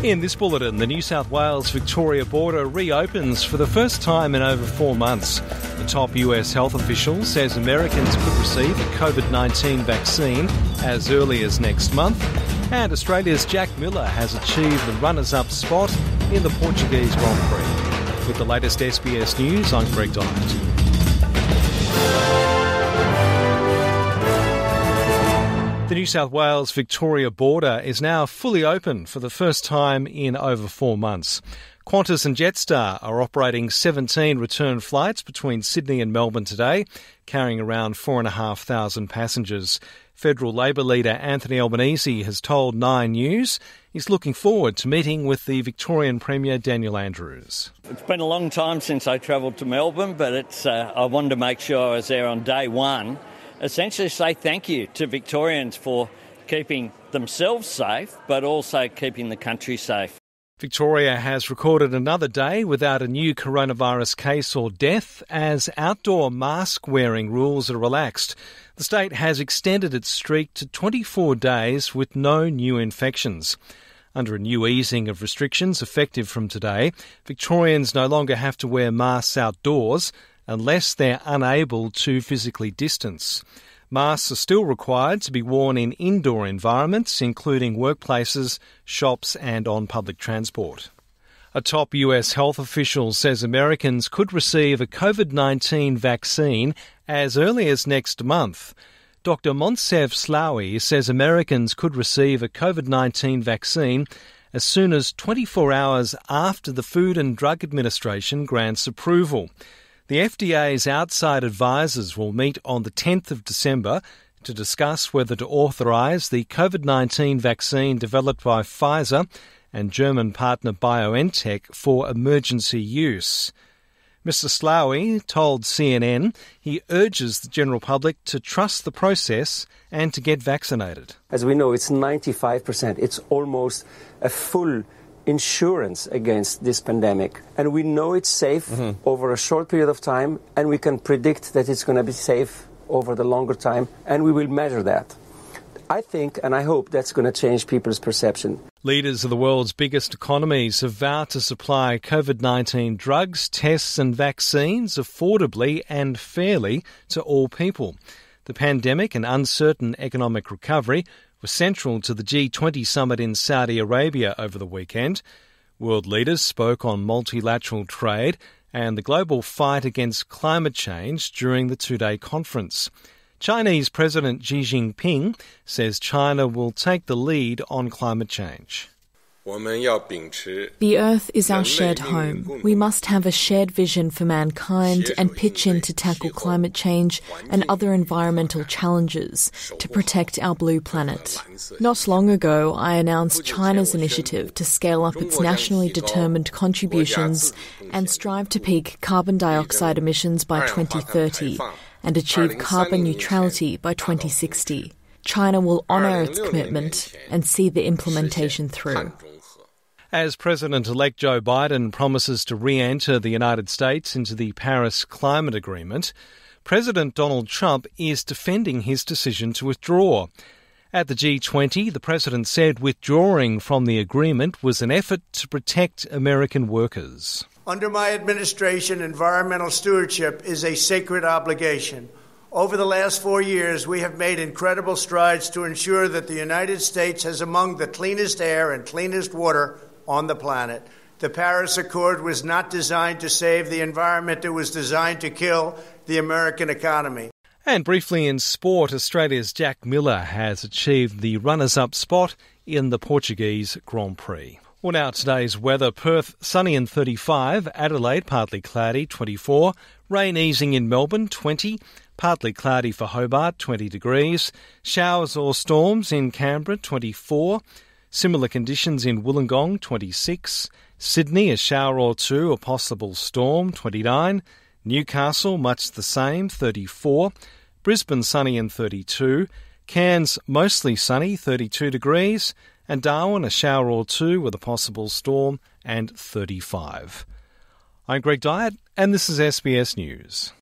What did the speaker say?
In this bulletin, the New South Wales-Victoria border reopens for the first time in over 4 months. The top US health official says Americans could receive a COVID-19 vaccine as early as next month. And Australia's Jack Miller has achieved the runners-up spot in the Portuguese Grand Prix. With the latest SBS News, I'm Greg Dyatt. The New South Wales-Victoria border is now fully open for the first time in over 4 months. Qantas and Jetstar are operating 17 return flights between Sydney and Melbourne today, carrying around 4,500 passengers. Federal Labor leader Anthony Albanese has told Nine News he's looking forward to meeting with the Victorian Premier Daniel Andrews. It's been a long time since I travelled to Melbourne, but I wanted to make sure I was there on day one. Essentially say thank you to Victorians for keeping themselves safe, but also keeping the country safe. Victoria has recorded another day without a new coronavirus case or death as outdoor mask-wearing rules are relaxed. The state has extended its streak to 24 days with no new infections. Under a new easing of restrictions effective from today, Victorians no longer have to wear masks outdoors unless they're unable to physically distance. Masks are still required to be worn in indoor environments, including workplaces, shops and on public transport. A top US health official says Americans could receive a COVID-19 vaccine as early as next month. Dr. Montsev Slaoui says Americans could receive a COVID-19 vaccine as soon as 24 hours after the Food and Drug Administration grants approval. The FDA's outside advisors will meet on the 10th of December to discuss whether to authorise the COVID-19 vaccine developed by Pfizer and German partner BioNTech for emergency use. Mr. Slaoui told CNN he urges the general public to trust the process and to get vaccinated. As we know, it's 95%. It's almost a full insurance against this pandemic. And we know it's safe over a short period of time, and we can predict that it's going to be safe over the longer time, and we will measure that. I think and I hope that's going to change people's perception. Leaders of the world's biggest economies have vowed to supply COVID-19 drugs, tests and vaccines affordably and fairly to all people. The pandemic and uncertain economic recovery were central to the G20 summit in Saudi Arabia over the weekend. World leaders spoke on multilateral trade and the global fight against climate change during the two-day conference. Chinese President Xi Jinping says China will take the lead on climate change. The Earth is our shared home. We must have a shared vision for mankind and pitch in to tackle climate change and other environmental challenges to protect our blue planet. Not long ago, I announced China's initiative to scale up its nationally determined contributions and strive to peak carbon dioxide emissions by 2030 and achieve carbon neutrality by 2060. China will honour its commitment and see the implementation through. As President-elect Joe Biden promises to re-enter the United States into the Paris Climate Agreement, President Donald Trump is defending his decision to withdraw. At the G20, the president said withdrawing from the agreement was an effort to protect American workers. Under my administration, environmental stewardship is a sacred obligation. Over the last 4 years, we have made incredible strides to ensure that the United States has among the cleanest air and cleanest water on the planet. The Paris Accord was not designed to save the environment. It was designed to kill the American economy. And briefly in sport, Australia's Jack Miller has achieved the runners-up spot in the Portuguese Grand Prix. Well, now today's weather. Perth, sunny and 35. Adelaide, partly cloudy, 24. Rain easing in Melbourne, 20. Partly cloudy for Hobart, 20 degrees. Showers or storms in Canberra, 24. Similar conditions in Wollongong, 26. Sydney, a shower or two, a possible storm, 29. Newcastle, much the same, 34. Brisbane, sunny and 32. Cairns, mostly sunny, 32 degrees. And Darwin, a shower or two with a possible storm, and 35. I'm Greg Dyatt, and this is SBS News.